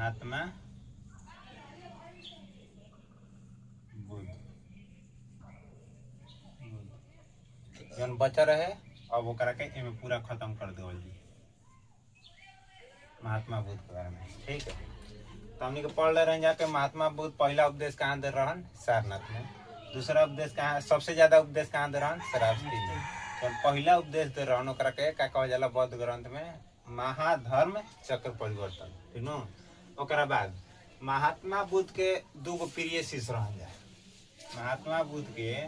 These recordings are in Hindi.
महात्मा बुद्ध जौन बचा रहे अब ओकरा के एमे पूरा खत्म कर देवल जी महात्मा बुद्ध के बारे में। ठीक है, तो हमने के पढ़ ले रहे जाके महात्मा बुद्ध पहला उपदेश कहाँ दे रहन? सारनाथ में। दूसरा उपदेश कहाँ, सबसे ज्यादा उपदेश कहाँ दे रहन? शरावस्ती में। तो पहला उपदेश दे रहन ओकरा के का कहल जाला बौद्ध ग्रंथ में महाधर्म चक्र परिवर्तन। ठीक न? ओकरा बाद महात्मा बुद्ध के दो प्रिय शिष्य रहन जाए। महात्मा बुद्ध के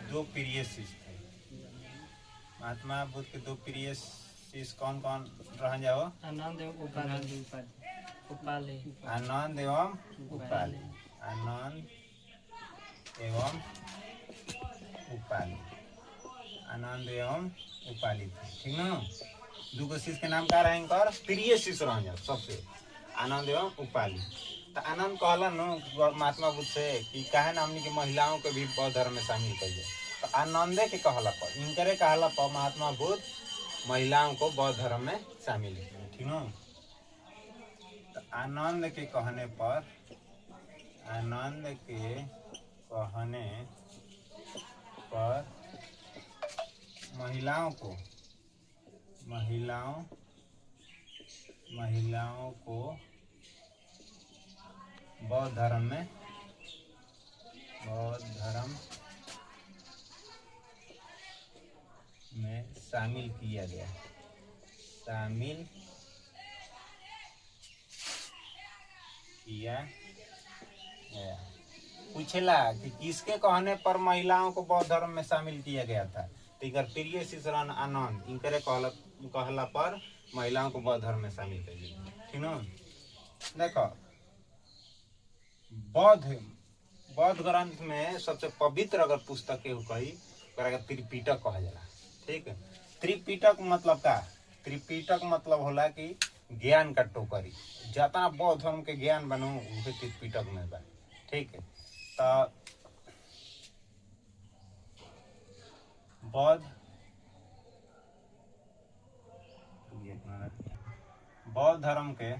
दो प्रिय शिष्य थे। महात्मा बुद्ध के दो प्रिय शिष्य कौन कौन रहन जाओ? आनंद एवं उपाली। आनंद एवं उपाली। आनंद एवं उपाली। आनंद एवं उपाली थे। ठीक न? दूगो शिष्य के नाम का रहे इनकर प्रिय शिष्य रहन जाओ सबसे आनंद एवं उपाली। तो आनंद कहला न महात्मा बुद्ध से कि काहे ना हमनी के महिलाओं के भी बौद्ध धर्म में शामिल करिए। तो आनंदे के कहला पर इनकरे कहला पर महात्मा बुद्ध महिलाओं को बौद्ध धर्म में शामिल किए। ठीक न? तो आनंद के कहने पर महिलाओं को बौद्ध धर्म में शामिल किया गया। पूछेला कि किसके कहने पर महिलाओं को बौद्ध धर्म में शामिल किया गया था? तो इनकर प्रिय शिष्य आनंद इनकरे कहला पर महिलाओं को बौद्ध धर्म में शामिल कर दिया। ठीक न? देखो बौद्ध ग्रंथ में सबसे पवित्र अगर पुस्तक के कही त्रिपिटक कहा जाला। ठीक है, त्रिपिटक मतलब का? त्रिपिटक मतलब होला कि ज्ञान का टोकरी। जितना बौद्ध धर्म के ज्ञान बनू उसे त्रिपिटक में बा। ठीक है, तो बौद्ध धर्म के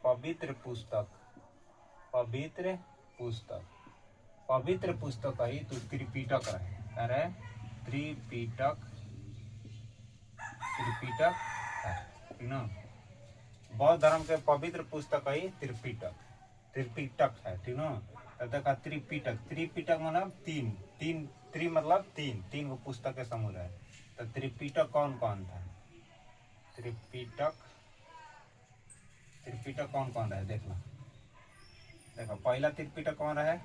पवित्र पुस्तक ही तो त्रिपिटक रहे। अरे त्रिपिटक है। बौद्ध धर्म के पवित्र पुस्तक ही त्रिपिटक है। ठीक न? देखा त्रिपिटक मतलब तीन मतलब तीन गो पुस्तक के समूह है। तो त्रिपिटक कौन कौन था? त्रिपिटक कौन कौन रहे देख लो। देखो पहला त्रिपिटक कौन रहे?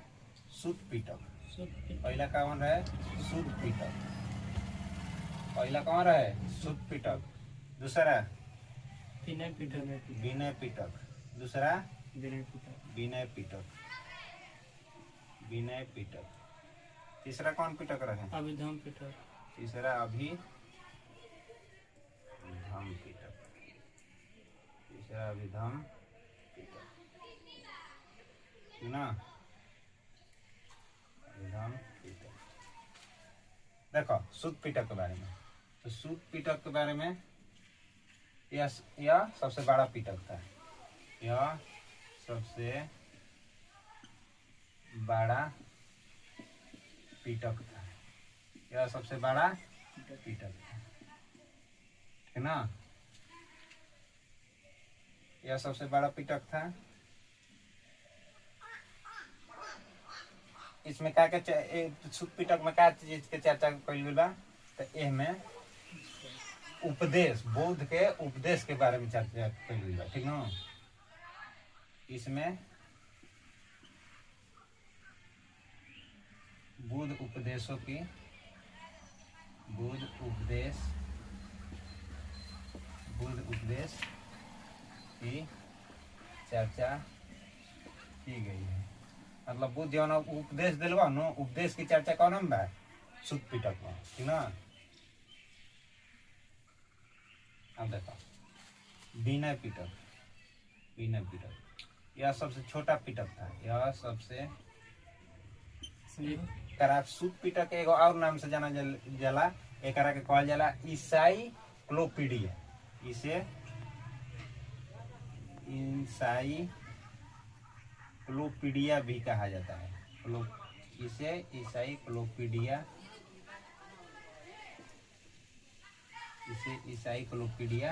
सुत्त पिटक। पहला कौन रहे? सुत्त पिटक। पहला कौन रहे? सुत्त पिटक। दूसरा विनय पिटक। दूसरा विनय पिटक। तीसरा कौन पिटक रहे? अभिधम पिटक। तीसरा अभिधम पिटक। तीसरा अभिधम पिटक। ना अभिधम पिटक। देखो सुत्त पिटक के बारे में। तो सुत्त पिटक के बारे में यह सबसे बड़ा पिटक था। यह सबसे बड़ा पिटक था। यह सबसे बड़ा पिटक था। ठीक ना? यह सबसे बड़ा पिटक था। इसमें क्या सुत्त पिटक में क्या चीज के चर्चा कइल बा? तो एमे उपदेश, बुद्ध के उपदेश के बारे में चर्चा कइल बा। ठीक ना? इसमें बुद्ध उपदेश की चर्चा की गई है। मतलब बुद्ध जौन उपदेश दिलवा न उपदेश की चर्चा कौन में बा? सुत्त पिटक में। ठीक ना? अब देखो विनय पिटक। यह सबसे छोटा पिटक था। यह सबसे सुत्त पिटक एगो और नाम से जाना जाला। एकरा के कहल जाला ईसाई क्लोपीडिया। इसे इंसाइक्लोपीडिया भी कहा जाता है। इसे इंसाइक्लोपीडिया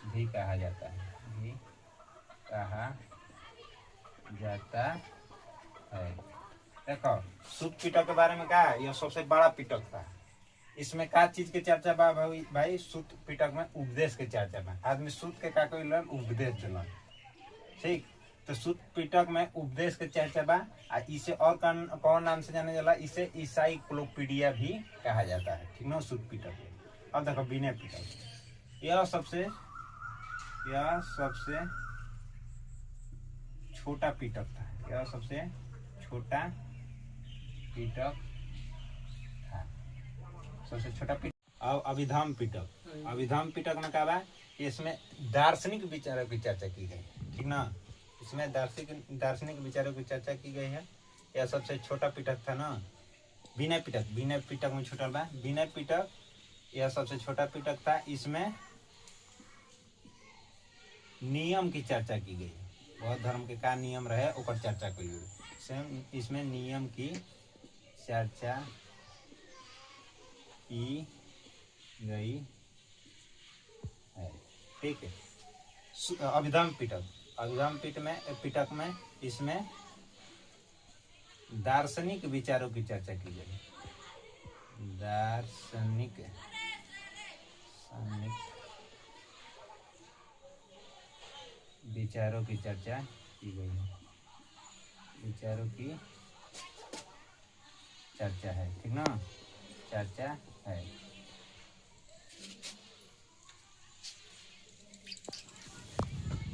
भी कहा जाता है। देखो सूत पिटक के बारे में कहा, यह सबसे बड़ा पिटक था। इसमें का चीज के चर्चा बा भाई? सूत पिटक में उपदेश के चर्चा बा। आदमी सूत के का कोई उपदेश दिलन, ठीक। तो सूत पिटक में उपदेश के चर्चा बा। इसे और कौन नाम से जाने जाला? इसे इंसाइक्लोपीडिया भी कहा जाता है, ठीक ना, सूत पिटक। अब देखो विनय पिटक, यह सबसे छोटा पिटक था। यह सबसे छोटा पिटक था, सबसे छोटा पिटक। अब अभिधाम पिटक में क्या बा? इसमें दार्शनिक विचारों की चर्चा की गई, ठीक ना। इसमें दार्शनिक विचारों की चर्चा की गई है। यह सबसे छोटा पिटक था ना। विनय पिटक में छोटा बा। विनय पिटक यह सबसे छोटा पिटक था। इसमें नियम की चर्चा की गई। बौद्ध धर्म के का नियम रहे ओकर चर्चा की गई। इसमें नियम की चर्चा की गई है, ठीक है। अभिधाम पिटक में इसमें दार्शनिक विचारों की चर्चा की गई। दार्शनिक विचारों की चर्चा की गई है। विचारों की चर्चा है, ठीक ना, चर्चा है।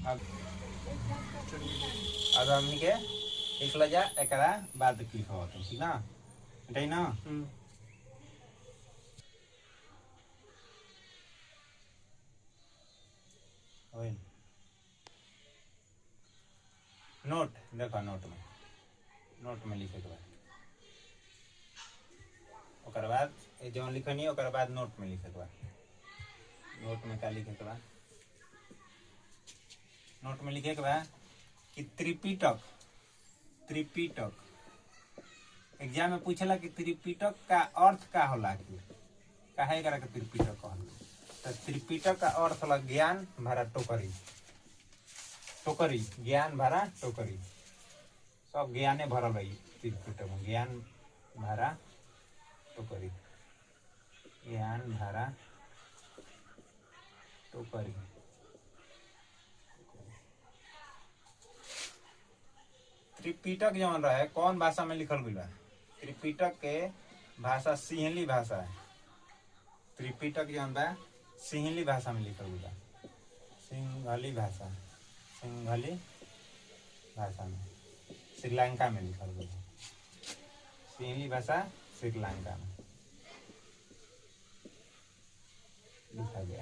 अब हमनी के एक लजा एकरा बाद क्लिक होता है, ठीक ना, ठीक ना। नोट देखो, नोट में लिखे के बाद ओकर बाद जो लिखनी ओकर बाद नोट में लिखे के बाद। नोट में क्या लिखे के बाद? नोट में लिखे के बाद कि त्रिपिटक एग्जाम में पूछेला कि त्रिपिटक का अर्थ का होला, कि काहे एकरा के त्रिपिटक कहल। तो त्रिपिटक का अर्थ होला ज्ञान भरा टोकरी, ज्ञान भरा टोकरी। सब ज्ञाने भरल है त्रिपिटक में। ज्ञान भरा टोकरी, ज्ञान भरा टोकरी। त्रिपिटक जौन रहे कौन भाषा में लिखल गई बा? त्रिपिटक के भाषा सिंहली भाषा है। त्रिपिटक जौन बा सिंहली भाषा में लिखल गई बा। सिंहली भाषा में श्रीलंका में लिखल गई। सिंहली भाषा श्रीलंका में लिखा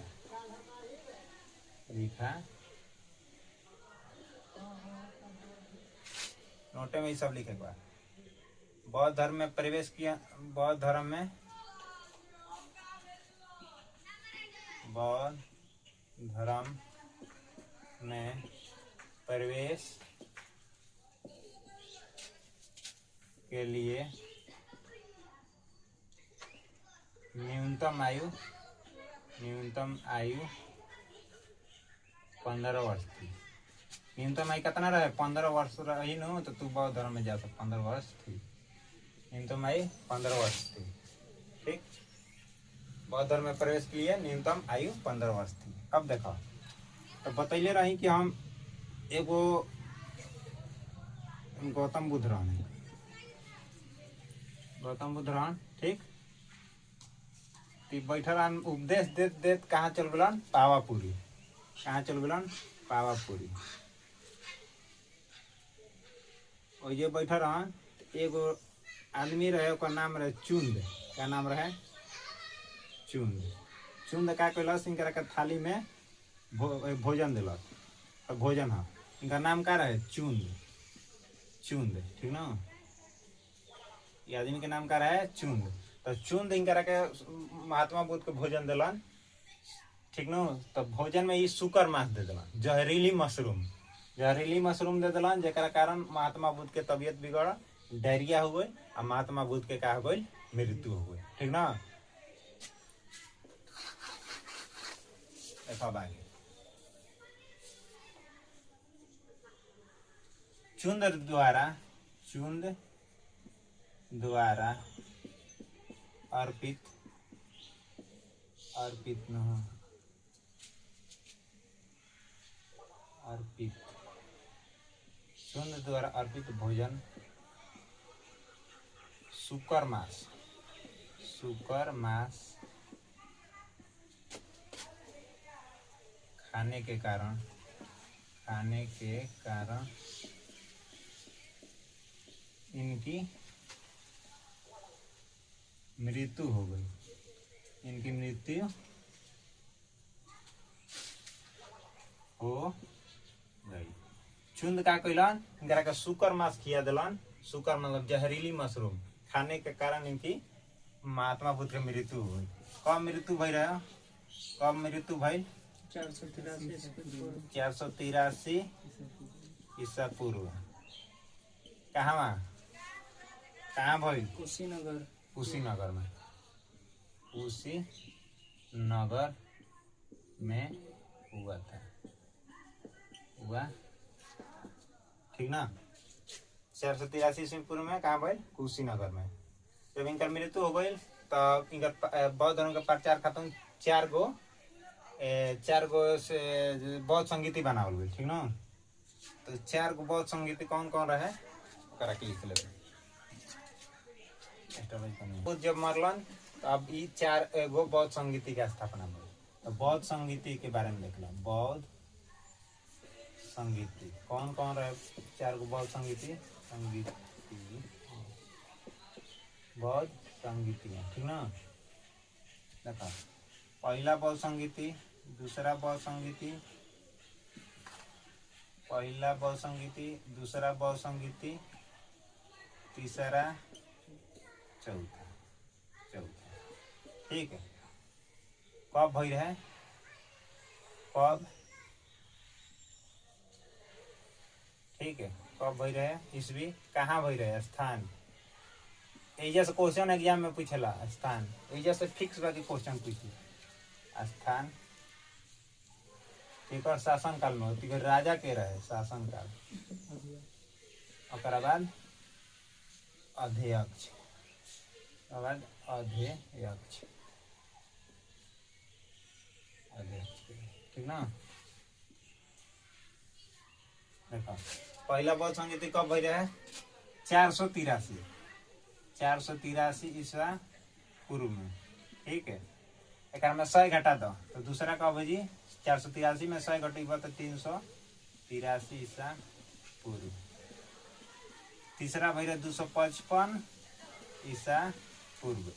नोटे में ये सब लिखे हुआ। बौद्ध धर्म में प्रवेश किया। बौद्ध धर्म में प्रवेश के लिए न्यूनतम आयु 15 वर्ष थी। न्यूनतम आयु कितना रहे? 15 वर्ष रही न, तो तू बौद्ध धर्म में जा सकता। 15 वर्ष थी न्यूनतम आयु, 15 वर्ष थी, ठीक। बौद्ध धर्म में प्रवेश के लिए न्यूनतम आयु 15 वर्ष थी। अब देखो, तो बतैले रही कि हम एगो गौतम बुद्ध रहने, ठीक। बैठल उपदेश देत कहाँ चल गलन? पावापुरी। कहाँ चल गलन? पावापुरी। और ये बैठल रहन, एगो आदमी रहे, ओकर नाम रहे चुंद। क्या नाम रहे? चुंद का कैलस? इनकरा के थाली में भोजन दिलक। और भोजन है, इनका नाम का रहे? चुंद, ठीक ना। ये आदमी के नाम का रहे चुंद। तो चुंद इनकरा के महात्मा बुद्ध के भोजन दिलन। ठीक न। तो भोजन में ई शुकर मांस दे दिलन, जहरीली मशरूम दे दिलन, जेकरा कारण महात्मा बुद्ध के तबियत बिगड़, डायरिया हो गई और महात्मा बुद्ध के का हो गई, मृत्यु हो गई। ठीक ना। अब आगे चुंद द्वारा अर्पित न अर्पित चुंद द्वारा अर्पित भोजन शुकर मांस खाने के कारण इनकी मृत्यु हो गई। चुंद का कैलन, इनकरा के शुकर मांस खिया दिलन। शुकर मतलब जहरीली मशरूम खाने के कारण इनकी महात्मा बुद्ध के मृत्यु हो गई। कब मृत्यु भई रहे? कब मृत्यु भई? 483 ईसा पूर्व। कहाँ भई? कुशीनगर में हुआ था। ठीक ना। 483 ईस्वी पूर्व में कहाँ भई? कुशीनगर में। जब इनका मृत्यु हो गई तब इनका बौद्ध धर्म का प्रचार खत्म। चार गो से बौद्ध संगीति बनावल गई। ठीक ना। तो 4 गो बौद्ध संगीति कौन कौन रहे ओकरा के लिख लेते। जब मरलन तो अब ई 4 गो बौद्ध संगीति के स्थापना भइल। तो बौद्ध संगीति के बारे में देखला। बौद्ध संगीति कौन कौन रहे? 4 गो बौद्ध संगीति बौद्ध संगीति। ठीक ना। देखा पहला बौद्ध संगीति, दूसरा बौद्ध संगीति, पहला बौद्ध संगीति, दूसरा बौद्ध संगीति, तीसरा, चौथा। ठीक है। कब भई रहे? कब? ठीक है। कब भई रहे? ईस्वी। कहाँ भई रहे? स्थान। एजा से क्वेश्चन एग्जाम में पूछेला। स्थान एजा से फिक्स बाकी क्वेश्चन पूछी। स्थान ठीक है। शासन काल में होती है। राजा के रहे शासन काल। ओकरा बाद अध्यक्ष। ठीक ना। देखो पहला बौद्ध संगीति कब भई रहे? 483 ईसा पूर्व में। ठीक है। एक में 100 घटा दो तो दूसरा कब है जी? 483 में 100 घटेगा तो 383 ईसा पूर्व। तीसरा भई रहे 255 ईसा पूर्व।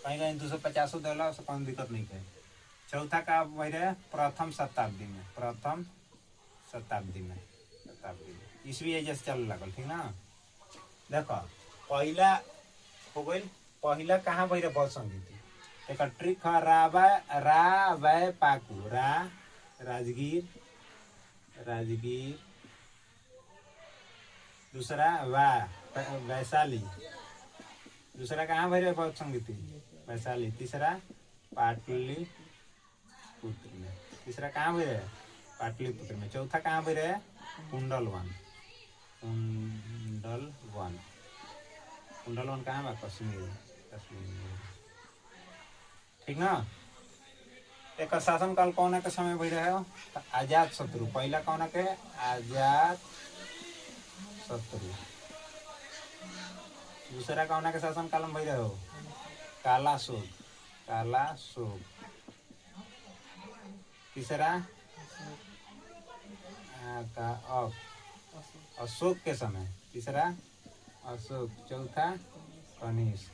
कहीं 250 दिला उससे कौन दिक्कत नहीं है। चौथा का भई रहे प्रथम शताब्दी में ईस्वी एजे से चल लगल। ठीक ना। देखो पहला हो गई। पहला कहाँ भई रहे बौद्ध संगीति? एक ट्रिक है रावय पाकू। राजगीर। दूसरा वैशाली। दूसरा कहाँ भई रहे बौद्ध संगीति? वैशाली। तीसरा पाटलिपुत्र में। तीसरा कहाँ भई रहे? पाटलिपुत्र में। चौथा कहाँ भई रहे? कुंडलवन कहाँ बा? कश्मीर। ठीक ना। एक शासन काल कौन के समय भई रहे? आजाद शत्रु। पहला कौन के? आजाद शत्रु। दूसरा कौन के शासन काल में भई रहे? काला शोक। तीसरा अशोक के समय। तीसरा अशोक। चौथा कनिष्क।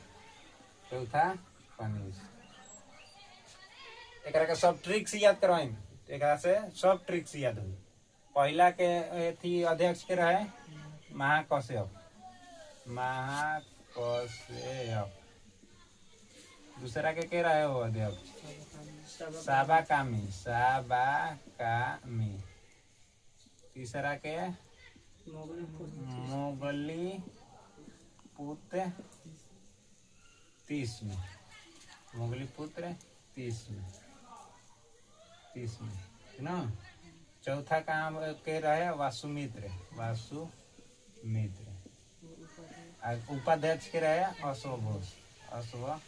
एकरा के सब ट्रिक्स याद करवाई। एकरा से सब ट्रिक्स याद हुई। पहला के थी अध्यक्ष के रहे महाकश्यप। दूसरा के रहे हो अध्यक्ष? साबा कामी, साबा कामी। तीसरा के मोगली पुत्र 30 में, मोगली पुत्र 30 में, 30 में, ठीक ना। चौथा कहाँ के रहे? वासुमित्र, वासुमित्र। उपाध्यक्ष के रहे अश्वघोष, अश्वघोष,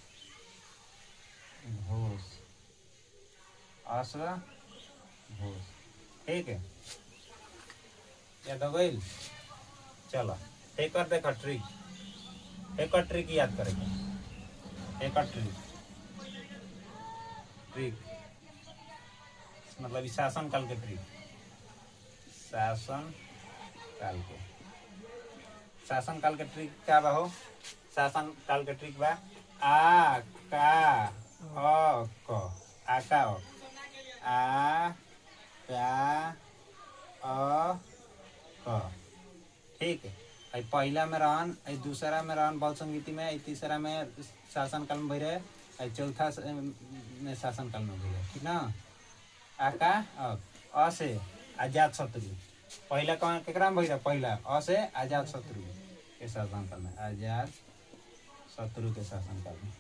अश्वघोष, ठीक है। याद हो गई? चलो एक और देखो ट्रिक, एक और ट्रिक याद करेगा, एक और ट्रिक, ट्रिक मतलब शासन काल के ट्रिक, शासन काल के, शासन काल के ट्रिक क्या बा हो? शासन काल के ट्रिक बा आ का अ क, आ का अ, आ का अ क, ठीक है। पहला में रहन, दूसरा में रहन बल संगीति में, तीसरा में शासन काल में भरे, चौथा में शासन काल में भरे, ठीक ना। आका अ से आजाद शत्रु, पहला कौन केकरा में भरे? पहला अ से आजाद शत्रु के शासन काल में, आजाद शत्रु के शासन काल में।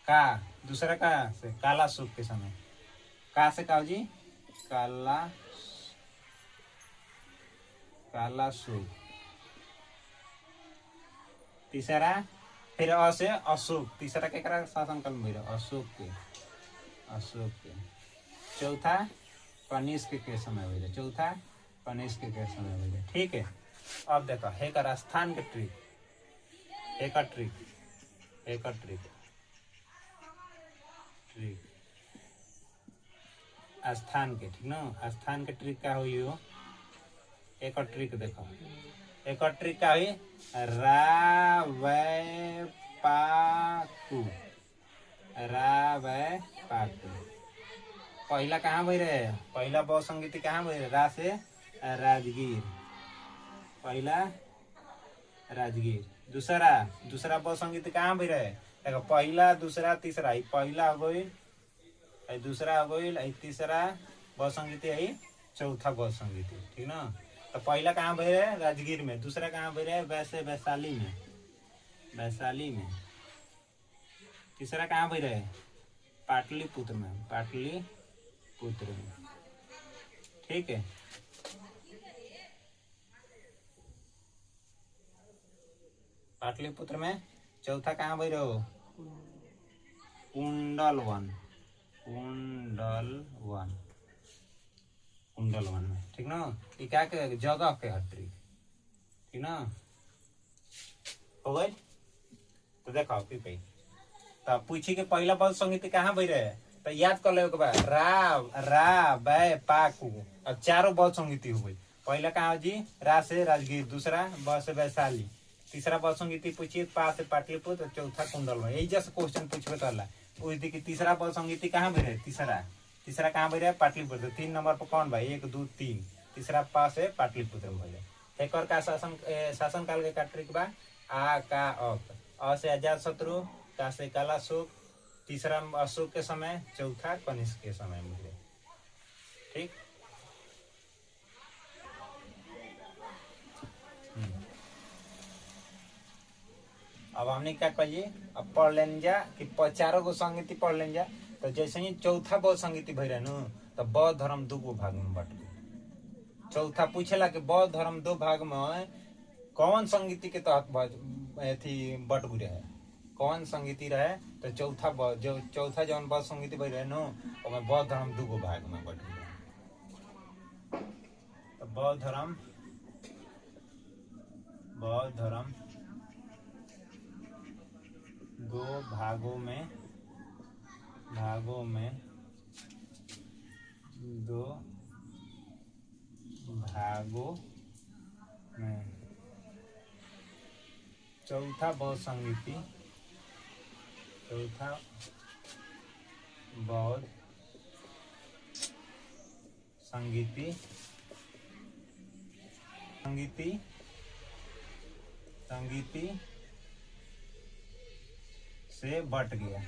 का दूसरा का से काला सुख के समय, का से का जी? काला, काला सुख। तीसरा फिर अ से अशोक, तीसरा केकरा शासन काल में भरे? अशोक के, अशोक के। चौथा कनिष्क के समय भरे, चौथा कनिष्क के समय भरे, ठीक है। अब देखो एक स्थान के ट्रिक, एक ट्रिक, एक ट्रिक, ट्रिक स्थान के, ठीक ना। स्थान के ट्रिक क्या हुई हो? एक ट्रिक देखो, एक ट्रिक क्या हुई? रा वै पाकू, रा वै पाकू। पहला कहाँ भई रहे? पहला बहु संगीति कहाँ भई रहे? रा से राजगीर, पहला राजगीर। दूसरा, दूसरा बहु संगीति कहाँ भई रहे? देखो पहला, दूसरा, तीसरा, पहला हो गई, दूसरा हो गई, तीसरा बहु संगीति है, चौथा बहु संगीति, ठीक ना। तो पहला कहाँ भई रहे? राजगीर में। दूसरा कहाँ भई रहे? वैशाली में, वैशाली में। तीसरा कहाँ भई रहे? पाटलिपुत्र में, पाटलिपुत्र में, ठीक है। पाटलिपुत्र में। चौथा कहाँ भई रहो? कुंडलवन, कुंडलवन, कुंडलवन में, ठीक ना। ये क्या के जगह के हट्री, ठीक ना। हो गई? तो देखो फिर तो पूछी के पहला बल संगीत कहाँ भई रहे? तो याद कर ले रा बै पाकू। अब चारों बल संगीति हो गई। पहला कहाँ जी? रा से राजगीर, दूसरा ब से वैशाली, तीसरा बल संगीति पूछिए पा से पाटलिपुत्र, चौथा कुंडल। यही जैसे क्वेश्चन पूछबे करला पूछ दी कि तीसरा बल संगीति कहाँ भई रहे? तीसरा कहाँ भई रहे? पाटलिपुत्र। 3 नंबर पर कौन भाई? 1 2 3, तीसरा पा से पाटलिपुत्र में भई रहे। एक और का शासन काल के ट्रिक बा आ का अ से आजाद शत्रु, का से काला सुख, तीसरा अशोक के समय, चौथा कनिष्क के समय में, ठीक। अब हमने क्या कहिए? अब पढ़ लेन जा कि चारों गो संगीति पढ़ लेन जा। तो जैसे ही चौथा बौद्ध संगीति भई रहनु तो बौद्ध धर्म 2 गो भाग में बट गई। चौथा पूछेला कि बौद्ध धर्म 2 भाग में कौन संगीति के तहत बट गई रहे? कौन संगीति रहे? तो चौथा जौन बौद्ध संगीति भई रहे नु ओमे बौद्ध धर्म 2 गो भाग में बट गई। तो बौद्ध धर्म 2 भागों में 2 भागों में चौथा बौद्ध संगीति, चौथा बौद्ध संगीति से बट गया,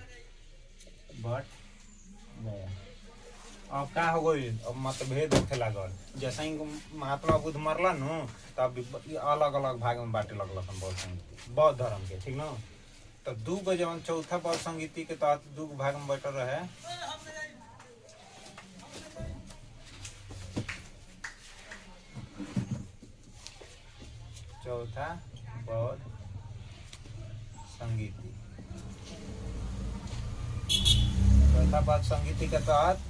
बट अब का हो गई, अब मतभेद होखे लागल। जैसे ही महात्मा बुद्ध मरला नु तब अलग अलग भाग में बांटे लगल बौद्ध संगीति बौद्ध धर्म के, ठीक न। तो दू गो जवन चौथा बौद्ध संगीति के तहत दू गो भाग में बैठल रहे। चौथा बौद्ध संगीति, चौथा बौद्ध संगीति के तहत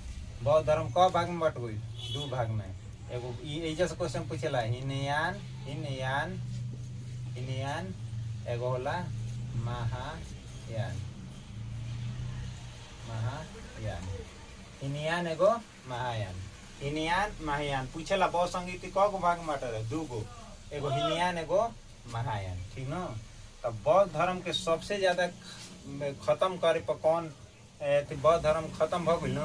बौद्ध धर्म क भाग में बट गई, दू भाग में। एगो एजा से क्वेश्चन पूछेला हीनयान हीनयान हीनयान, एगो होला महायान महायान। हीनयान एगो महायान, हीनयान महायान पूछेला बौद्ध संगीति क गो भाग में बाटे, दू गो, एगो हीनयान एगो महायान, ठीक न। तब बौद्ध धर्म के सबसे ज्यादा खत्म करे पर कौन बौद्ध धर्म खत्म भ गइल न,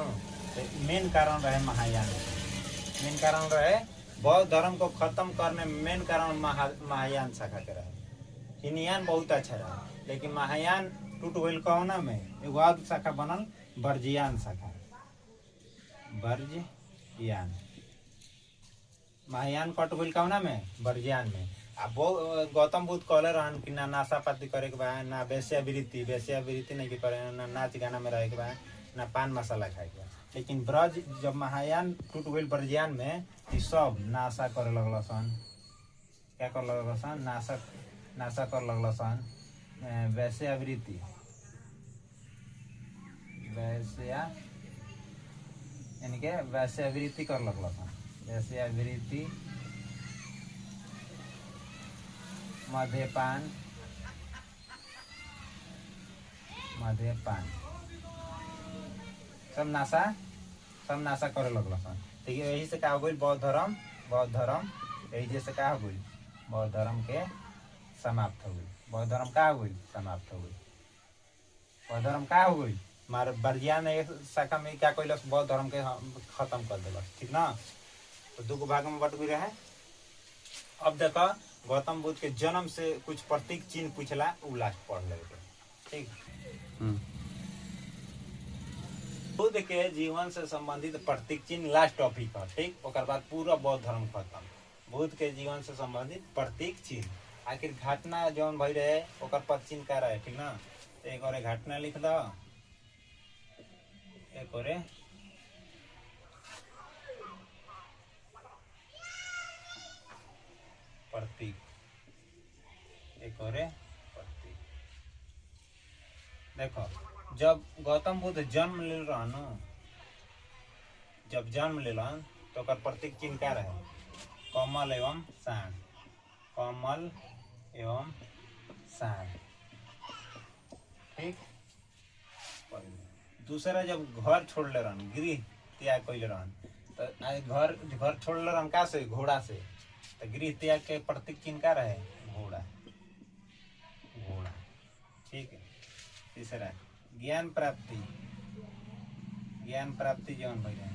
मेन कारण रहे महायान। मेन कारण रहे बौद्ध धर्म को खत्म करने में मेन कारण महायान शाखा के रहे। हीनयान बहुत अच्छा रहा, लेकिन महायान टूट गइल कौना में, एगो और शाखा बनल वर्जियान शाखा, वर्जयान। महायान कट गइल कौना में, वर्जियान में। आ गौतम बुद्ध कहले रहन कि ना नाशा पाती करे के बा, ना वेश्यावृत्ति नहीं के करे, ना नाच गाना में रहे के बा, ना पान मसाला खाए के बा। लेकिन ब्रज जब महायान टूट गइल वर्जियान में, ई सब नाशा करे लगल सन, क्या कर लगल सन, नाशा कर लगल सन, वेश्यावृत्ति यानी के वेश्यावृत्ति कर लगल सन, वेश्यावृत्ति, मद्यपान सब नाशा करे लगल सन, ठीक है। यही से का हो गई बौद्ध धर्म यही जैसे का हो गई, बौद्ध धर्म के समाप्त हो गई। बौद्ध धर्म का हो गई, समाप्त हो गई। बौद्ध धर्म का हो गई, हमारे वर्जियान एक शाखा में क्या कैलस, बौद्ध धर्म के खत्म कर दिलस, ठीक ना। तो दू गो भाग में बट गई रहे। अब देखो गौतम बुद्ध के जन्म से कुछ प्रतीक चिन्ह पूछला, उ लास्ट पढ़ लेते, ठीक। बुद्ध के जीवन से संबंधित प्रतीक चिन्ह लास्ट टॉपिक है, ठीक। ओकर बाद पूरा बौद्ध धर्म खत्म। बुद्ध के जीवन से संबंधित प्रतीक चिन्ह, आखिर घटना जौन भई रहे ओकर पद चिन्ह का रहे, ठीक ना। तो एक और घटना लिख दो, एक और प्रतीक, एक और प्रतीक। देखो जब गौतम बुद्ध जन्म ले रहन, जब जन्म ले रहन तो ओकर प्रतीक चिन्ह क्या रहे, कमल एवं सांड, कमल एवं सांड, ठीक। दूसरा जब घर छोड़ ले रहन, गृह त्याग कैले रहन, तो घर छोड़ ले रहन का से, घोड़ा से। तो गृह त्याग के प्रतीक चिन्ह का रहे, घोड़ा, ठीक है। तीसरा ज्ञान प्राप्ति, जौन भाई रहे,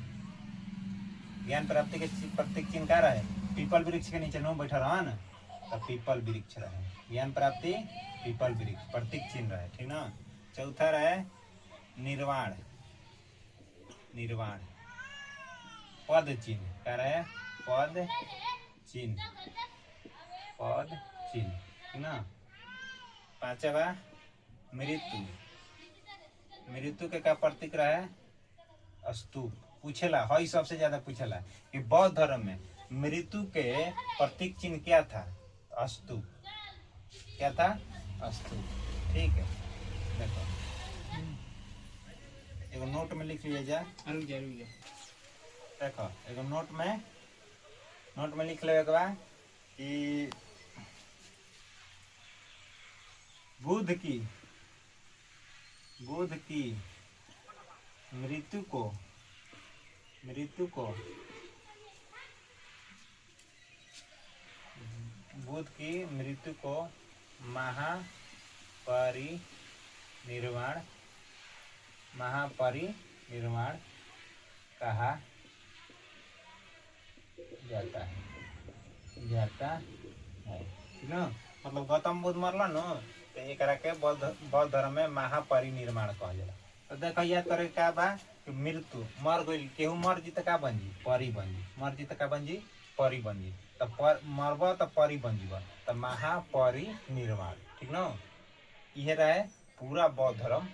ज्ञान प्राप्ति के प्रतीक चिन्ह का रहे, पीपल वृक्ष के नीचे नो बैठा रहा न, तो पीपल वृक्ष रहे, ज्ञान प्राप्ति पीपल वृक्ष प्रतीक चिन्ह रहे, ठीक ना। चौथा रहे निर्वाण, पद चिन्ह क्या रहे, पद चिन्ह, ठीक ना। पांचवा मृत्यु के का प्रतीक रहे, स्तूप। पूछेला हई सबसे ज्यादा पूछेला कि बौद्ध धर्म में मृत्यु के प्रतीक चिन्ह क्या था, स्तूप, क्या था, स्तूप, ठीक है। देखो एगो नोट में लिख लिया जा, देखो एगो नोट में लिख लेवे के बा कि बुद्ध की मृत्यु को बुद्ध की मृत्यु को महापरिनिर्वाण कहा जाता है, ठीक है। मतलब गौतम बुद्ध मरला न, तो एकरा के बौद्ध धर्म में महापरिनिर्वाण कहल जाला। तो देखो याद करे क्या बा, कि मृत्यु मर गई केहू मर जी तो का बन जी परी बन जी मर जी तो का बन जी परी बन जी तब मरब तो परी बन जीब तब महापरिनिर्वाण ठीक न। यह रहे पूरा बौद्ध धर्म